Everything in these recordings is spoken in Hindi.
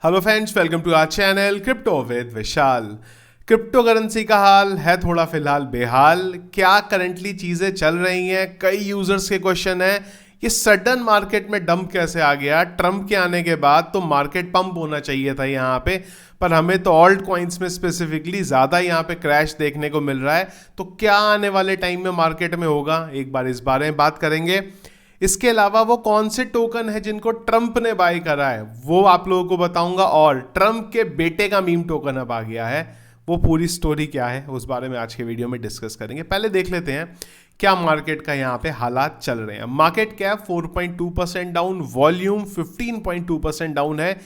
Hello friends, welcome to our channel crypto with Vishal. Cryptocurrency का हाल है थोड़ा फिलहाल बेहाल। क्या करंटली चीज़ें चल रही हैं, कई यूजर्स के क्वेश्चन है ये सडन मार्केट में डंप कैसे आ गया। ट्रंप के आने के बाद तो मार्केट पंप होना चाहिए था यहाँ पे, पर हमें तो ऑल्ट कॉइन्स में स्पेसिफिकली ज़्यादा यहाँ पे क्रैश देखने को मिल रहा है। तो क्या आने वाले टाइम में मार्केट में होगा, एक बार इस बारे में बात करेंगे। इसके अलावा वो कौन से टोकन है जिनको ट्रंप ने बाय करा है वो आप लोगों को बताऊंगा, और ट्रंप के बेटे का मीम टोकन अब आ गया है, वो पूरी स्टोरी क्या है उस बारे में आज के वीडियो में डिस्कस करेंगे। पहले देख लेते हैं क्या मार्केट का यहाँ पे हालात चल रहे हैं। Market cap 4.2% down, volume 15.2% down है।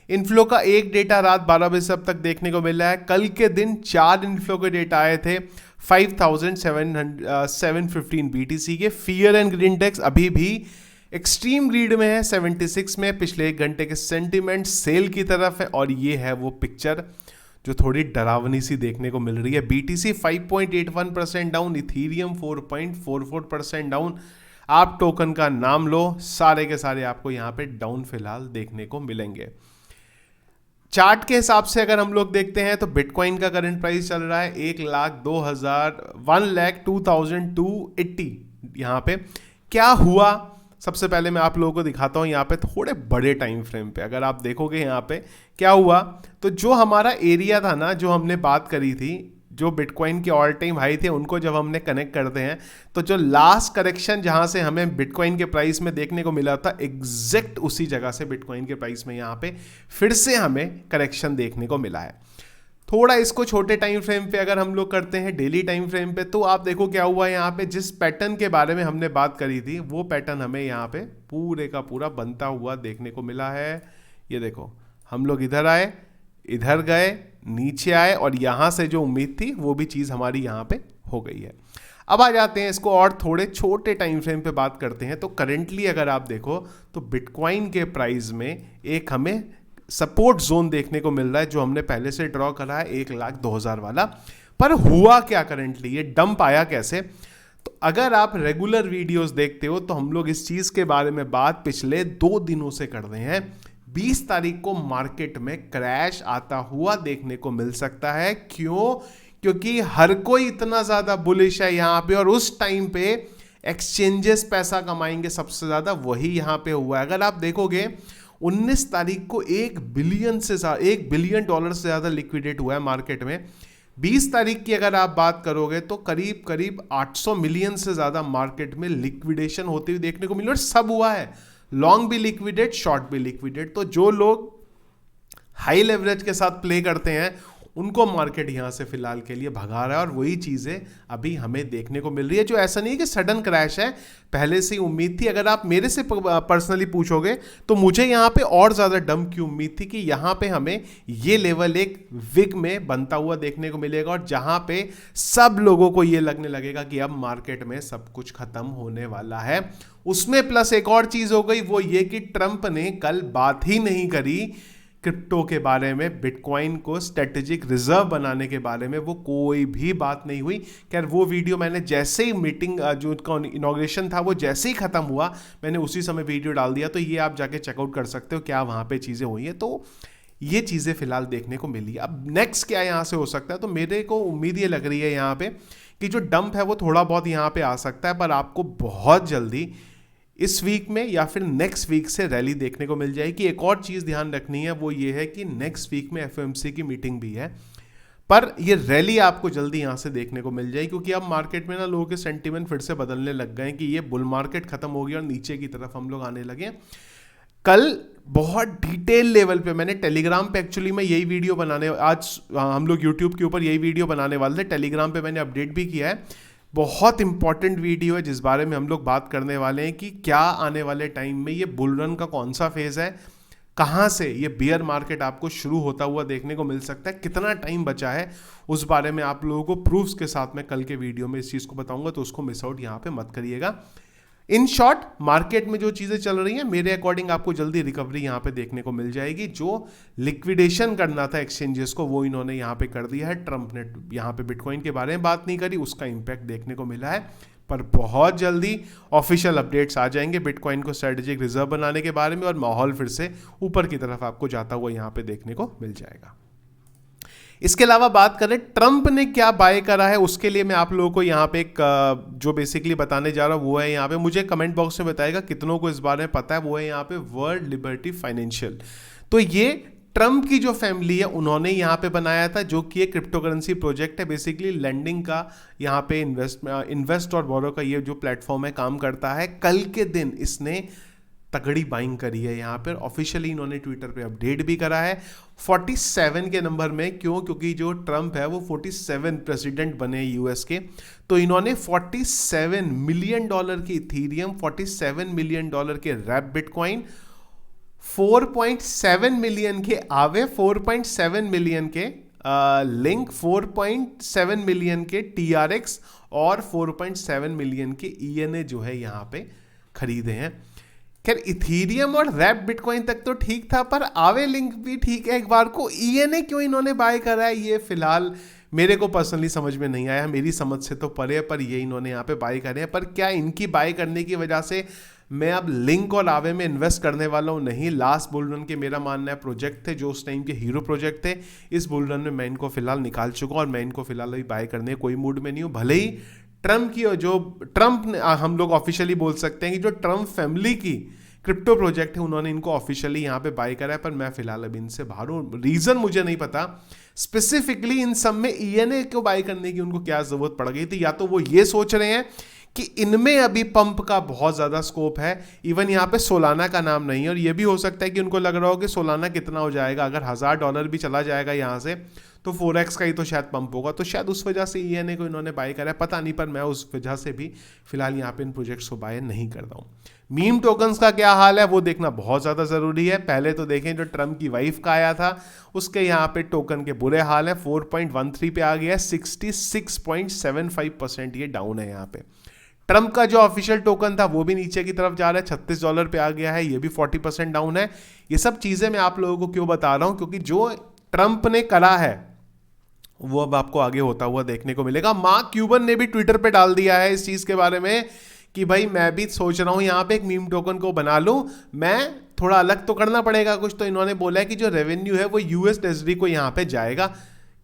इनफ्लो का एक डेटा रात 12 बजे अब तक देखने को मिला है। कल के दिन 4 इनफ्लो के डेटा आए थे 5715 BTC के। फियर एंड ग्रीड इंडेक्स अभी भी एक्सट्रीम ग्रीड में है 76 में। पिछले एक घंटे के सेंटिमेंट सेल की तरफ है, और ये है वो पिक्चर जो थोड़ी डरावनी सी देखने को मिल रही है। BTC 5.81% down, Ethereum 4.44% down. आप टोकन का नाम लो, सारे के सारे आपको यहाँ पे डाउन फिलहाल देखने को मिलेंगे। चार्ट के हिसाब से अगर हम लोग देखते हैं तो बिटकॉइन का करंट प्राइस चल रहा है 1,02,280। यहाँ पे क्या हुआ, सबसे पहले मैं आप लोगों को दिखाता हूँ यहाँ पे थोड़े बड़े टाइम फ्रेम पे। अगर आप देखोगे यहाँ पे क्या हुआ, तो जो हमारा एरिया था ना, जो हमने बात करी थी, जो बिटकॉइन के ऑल टाइम हाई थे, उनको जब हमने कनेक्ट करते हैं तो जो लास्ट करेक्शन जहां से हमें बिटकॉइन के प्राइस में देखने को मिला था, एग्जैक्ट उसी जगह से बिटकॉइन के प्राइस में यहां पे फिर से हमें करेक्शन देखने को मिला है। थोड़ा इसको छोटे टाइम फ्रेम पे अगर हम लोग करते हैं, डेली टाइम फ्रेम पे, तो आप देखो क्या हुआ यहाँ पे। जिस पैटर्न के बारे में हमने बात करी थी वो पैटर्न हमें यहाँ पे पूरे का पूरा बनता हुआ देखने को मिला है। ये देखो, हम लोग इधर आए, इधर गए, नीचे आए, और यहां से जो उम्मीद थी वो भी चीज हमारी यहां पे हो गई है। अब आ जाते हैं इसको और थोड़े छोटे टाइम फ्रेम पे बात करते हैं। तो करेंटली अगर आप देखो तो बिटकॉइन के प्राइस में एक हमें सपोर्ट जोन देखने को मिल रहा है, जो हमने पहले से ड्रॉ करा है 1,02,000 वाला। पर हुआ क्या करंटली, ये डंप आया कैसे? तो अगर आप रेगुलर वीडियोस देखते हो तो हम लोग इस चीज के बारे में बात पिछले 2 दिनों से कर रहे हैं। 20 तारीख को मार्केट में क्रैश आता हुआ देखने को मिल सकता है। क्यों? क्योंकि हर कोई इतना ज्यादा बुलिश है यहां पे, और उस टाइम पे एक्सचेंजेस पैसा कमाएंगे सबसे ज्यादा, वही यहां पे हुआ है। अगर आप देखोगे 19 तारीख को $1 बिलियन से ज्यादा लिक्विडेट हुआ है मार्केट में। 20 तारीख की अगर आप बात करोगे तो करीब करीब 800 मिलियन से ज्यादा मार्केट में लिक्विडेशन होते हुए देखने को मिली, और सब हुआ है लॉन्ग भी लिक्विडेट, शॉर्ट भी लिक्विडेट। तो जो लोग हाई लेवरेज के साथ प्ले करते हैं उनको मार्केट यहां से फिलहाल के लिए भगा रहा है, और वही चीजें अभी हमें देखने को मिल रही है। जो ऐसा नहीं है कि सडन क्रैश है, पहले से ही उम्मीद थी। अगर आप मेरे से पर्सनली पूछोगे तो मुझे यहां पे और ज्यादा डंप की उम्मीद थी कि यहां पे हमें ये लेवल एक विग में बनता हुआ देखने को मिलेगा, और जहां पे सब लोगों को ये लगने लगेगा कि अब मार्केट में सब कुछ खत्म होने वाला है। उसमें प्लस एक और चीज हो गई, वो ये कि ट्रंप ने कल बात ही नहीं करी क्रिप्टो के बारे में, बिटकॉइन को स्ट्रेटेजिक रिजर्व बनाने के बारे में वो कोई भी बात नहीं हुई। खैर वो वीडियो मैंने जैसे ही मीटिंग जो उनका इनॉग्रेशन था वो जैसे ही खत्म हुआ, मैंने उसी समय वीडियो डाल दिया। तो ये आप जाके चेकआउट कर सकते हो क्या वहाँ पे चीज़ें हुई हैं। तो ये चीज़ें फिलहाल देखने को मिली। अब नेक्स्ट क्या यहाँ से हो सकता है, तो मेरे को उम्मीद ये लग रही है यहाँ पे कि जो डंप है वो थोड़ा बहुत यहाँ पे आ सकता है, पर आपको बहुत जल्दी इस वीक में या फिर नेक्स्ट वीक से रैली देखने को मिल जाएगी। एक और चीज़ ध्यान रखनी है, वो ये है कि नेक्स्ट वीक में FOMC की मीटिंग भी है, पर ये रैली आपको जल्दी यहाँ से देखने को मिल जाएगी। क्योंकि अब मार्केट में ना लोगों के सेंटीमेंट फिर से बदलने लग गए हैं कि ये बुल मार्केट खत्म हो गया और नीचे की तरफ हम लोग आने लगे। कल बहुत डिटेल लेवल पे मैंने टेलीग्राम पे, एक्चुअली मैं यही वीडियो बनाने, आज हम लोग यूट्यूब के ऊपर यही वीडियो बनाने वाले थे, टेलीग्राम पे मैंने अपडेट भी किया है। बहुत इंपॉर्टेंट वीडियो है जिस बारे में हम लोग बात करने वाले हैं कि क्या आने वाले टाइम में ये बुल रन का कौन सा फेज है, कहाँ से ये बियर मार्केट आपको शुरू होता हुआ देखने को मिल सकता है, कितना टाइम बचा है, उस बारे में आप लोगों को प्रूफ्स के साथ में कल के वीडियो में इस चीज़ को बताऊंगा। तो उसको मिस आउट यहाँ पे मत करिएगा। इन शॉर्ट, मार्केट में जो चीजें चल रही हैं मेरे अकॉर्डिंग आपको जल्दी रिकवरी यहां पे देखने को मिल जाएगी। जो लिक्विडेशन करना था एक्सचेंजेस को वो इन्होंने यहां पे कर दिया है। ट्रंप ने यहां पे बिटकॉइन के बारे में बात नहीं करी, उसका इंपैक्ट देखने को मिला है। पर बहुत जल्दी ऑफिशियल अपडेट्स आ जाएंगे बिटकॉइन को स्ट्रेटेजिक रिजर्व बनाने के बारे में, और माहौल फिर से ऊपर की तरफ आपको जाता हुआ यहाँ पे देखने को मिल जाएगा। इसके अलावा बात करें ट्रंप ने क्या बाय करा है, उसके लिए मैं आप लोगों को यहाँ पे एक जो बेसिकली बताने जा रहा हूँ वो है यहाँ पे, मुझे कमेंट बॉक्स में बताएगा कितनों को इस बारे में पता है। वो है यहाँ पे वर्ल्ड लिबर्टी फाइनेंशियल। तो ये ट्रंप की जो फैमिली है उन्होंने यहाँ पे बनाया था, जो कि एक क्रिप्टो करेंसी प्रोजेक्ट है, बेसिकली लेंडिंग का यहाँ पे इन्वेस्ट और बोरो का ये जो प्लेटफॉर्म है काम करता है। कल के दिन इसने तगड़ी बाइंग करी है यहाँ पर, ऑफिशियली इन्होंने ट्विटर पे अपडेट भी करा है 47 के नंबर में। क्यों? क्योंकि जो ट्रंप है वो 47 प्रेसिडेंट बने यूएस के, तो इन्होंने $47 मिलियन के इथीरियम, $47 मिलियन के रैप बिटकॉइन, 4.7 मिलियन के आवे, 4.7 मिलियन के लिंक, 4.7 मिलियन के TRX और 4.7 मिलियन के ENA जो है यहाँ पे खरीदे हैं। खैर इथीरियम और रैप बिटकॉइन तक तो ठीक था, पर आवे लिंक भी ठीक है। एक बार को ENA क्यों इन्होंने बाय करा है, ये फिलहाल मेरे को पर्सनली समझ में नहीं आया, मेरी समझ से तो परे है, पर ये इन्होंने यहाँ पे बाय करे हैं। पर क्या इनकी बाय करने की वजह से मैं अब लिंक और आवे में इन्वेस्ट करने वाला हूँ? नहीं। लास्ट बुल रन के मेरा मानना है प्रोजेक्ट थे जो उस टाइम के हीरो प्रोजेक्ट थे, इस बुल रन में मैं इनको फिलहाल निकाल चुका हूँ और मैं इनको फिलहाल अभी बाय करने कोई मूड में नहीं हूँ। भले ही ट्रंप की जो ट्रंप हम लोग ऑफिशियली बोल सकते हैं कि जो ट्रंप फैमिली की क्रिप्टो प्रोजेक्ट है उन्होंने इनको ऑफिशियली यहाँ पे बाय करा है, पर मैं फिलहाल अभी इनसे बाहर हूँ। रीजन मुझे नहीं पता स्पेसिफिकली इन सब में ENA को बाय करने की उनको क्या जरूरत पड़ गई थी, या तो वो ये सोच रहे हैं कि इनमें अभी पंप का बहुत ज़्यादा स्कोप है। इवन यहाँ पे सोलाना का नाम नहीं है, और ये भी हो सकता है कि उनको लग रहा हो कि सोलाना कितना हो जाएगा, अगर $1000 भी चला जाएगा यहाँ से तो 4x का ही तो शायद पंप होगा, तो शायद उस वजह से ENA को इन्होंने बाय करा है, पता नहीं। पर मैं उस वजह से भी फिलहाल यहाँ पे इन प्रोजेक्ट्स को बाय नहीं करता हूँ। मीम टोकन्स का क्या हाल है वो देखना बहुत ज़्यादा ज़रूरी है। पहले तो देखें जो ट्रंप की वाइफ का आया था उसके यहाँ पे टोकन के बुरे हाल है, 4.13 पे आ गया है, 66.75% ये डाउन है यहाँ पे। ट्रंप का जो ऑफिशियल टोकन था वो भी नीचे की तरफ जा रहा है, $36 पे आ गया है, ये भी 40% डाउन है। ये सब चीज़ें मैं आप लोगों को क्यों बता रहा हूँ, क्योंकि जो ट्रंप ने करा है वो अब आपको आगे होता हुआ देखने को मिलेगा। मार्क क्यूबन ने भी ट्विटर पे डाल दिया है इस चीज़ के बारे में कि भाई मैं भी सोच रहा हूँ यहाँ पे एक मीम टोकन को बना लूँ, मैं थोड़ा अलग तो करना पड़ेगा कुछ। तो इन्होंने बोला है कि जो रेवेन्यू है वो US ट्रेजरी को यहाँ पे जाएगा।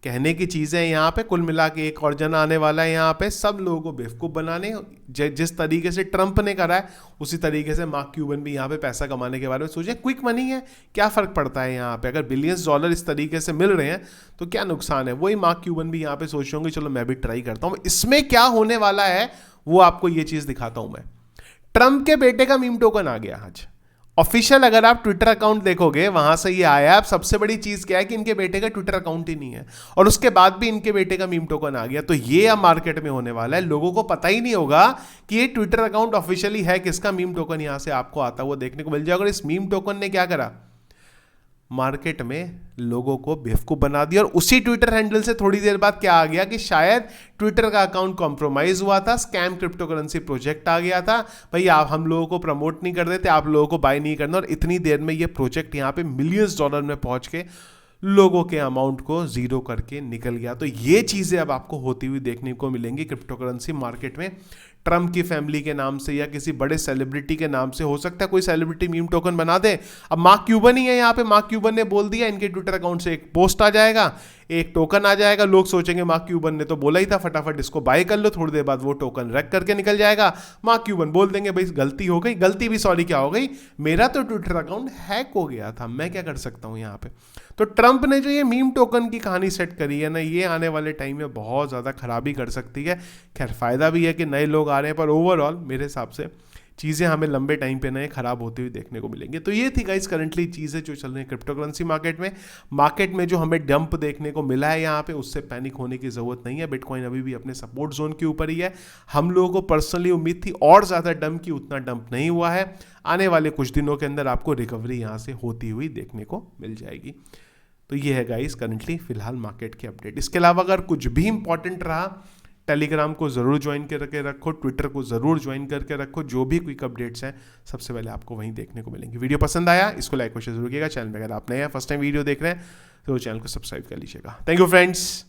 कहने की चीज़ें यहाँ पे कुल मिला के एक और जना आने वाला है यहाँ पे सब लोगों को बेवकूफ़ बनाने। जिस तरीके से ट्रंप ने करा है उसी तरीके से मार्क क्यूबन भी यहाँ पे पैसा कमाने के बारे में सोचे। क्विक मनी है, क्या फ़र्क पड़ता है यहाँ पे, अगर बिलियंस डॉलर इस तरीके से मिल रहे हैं तो क्या नुकसान है। वही मार्क क्यूबन भी यहाँ पे सोच रहे होंगे चलो मैं भी ट्राई करता हूँ। इसमें क्या होने वाला है वो आपको ये चीज़ दिखाता हूँ मैं। ट्रंप के बेटे का मीम टोकन आ गया आज ऑफिशियल। अगर आप ट्विटर अकाउंट देखोगे वहां से ये आया। अब सबसे बड़ी चीज क्या है कि इनके बेटे का ट्विटर अकाउंट ही नहीं है, और उसके बाद भी इनके बेटे का मीम टोकन आ गया। तो ये अब मार्केट में होने वाला है, लोगों को पता ही नहीं होगा कि ये ट्विटर अकाउंट ऑफिशियली है किसका। मीम टोकन यहां से आपको आता हुआ देखने को मिल जाएगा। और इस मीम टोकन ने क्या करा, मार्केट में लोगों को बेवकूफ बना दिया। और उसी ट्विटर हैंडल से थोड़ी देर बाद क्या आ गया कि शायद ट्विटर का अकाउंट कॉम्प्रोमाइज हुआ था, स्कैम क्रिप्टो करेंसी प्रोजेक्ट आ गया था। भाई आप हम लोगों को प्रमोट नहीं कर देते, आप लोगों को बाय नहीं करना, और इतनी देर में ये प्रोजेक्ट यहाँ पे मिलियंस डॉलर में पहुंच के लोगों के अमाउंट को जीरो करके निकल गया। तो ये चीजें अब आपको होती हुई देखने को मिलेंगी क्रिप्टो करेंसी मार्केट में। ट्रंप की फैमिली के नाम से या किसी बड़े सेलिब्रिटी के नाम से, हो सकता है कोई सेलिब्रिटी मीम टोकन बना दे। अब मार्क क्यूबन ही है यहाँ पे, मार्क क्यूबन ने बोल दिया, इनके ट्विटर अकाउंट से एक पोस्ट आ जाएगा, एक टोकन आ जाएगा, लोग सोचेंगे मार्क क्यूबन ने तो बोला ही था, फटाफट इसको बाय कर लो। थोड़ी देर बाद वो टोकन रख करके निकल जाएगा। मार्क क्यूबन बोल देंगे भाई गलती हो गई, गलती भी सॉरी क्या हो गई, मेरा तो ट्विटर अकाउंट हैक हो गया था, मैं क्या कर सकता हूँ यहाँ पे। तो ट्रंप ने जो ये मीम टोकन की कहानी सेट करी है ना, ये आने वाले टाइम में बहुत ज़्यादा खराबी कर सकती है। खैर फायदा भी है कि नए लोग आ रहे हैं, पर ओवरऑल मेरे हिसाब से चीज़ें हमें लंबे टाइम पे नए खराब होती हुई देखने को मिलेंगी। तो ये थी गाइस करंटली चीज़ें जो चल रही हैं क्रिप्टो करेंसी मार्केट में जो हमें डंप देखने को मिला है यहाँ पे, उससे पैनिक होने की ज़रूरत नहीं है। बिटकॉइन अभी भी अपने सपोर्ट जोन के ऊपर ही है। हम लोगों को पर्सनली उम्मीद थी और ज़्यादा डंप की, उतना डंप नहीं हुआ है। आने वाले कुछ दिनों के अंदर आपको रिकवरी यहाँ से होती हुई देखने को मिल जाएगी। तो ये है गाइस करंटली फिलहाल मार्केट की अपडेट। इसके अलावा अगर कुछ भी इंपॉर्टेंट रहा, टेलीग्राम को ज़रूर ज्वाइन करके रखो, ट्विटर को ज़रूर ज्वाइन करके रखो, जो भी क्विक अपडेट्स हैं सबसे पहले आपको वहीं देखने को मिलेंगे। वीडियो पसंद आया इसको लाइक और शेयर जरूर कीजिएगा। चैनल में अगर आप नए हैं, फर्स्ट टाइम वीडियो देख रहे हैं तो चैनल को सब्सक्राइब कर लीजिएगा। Thank you friends.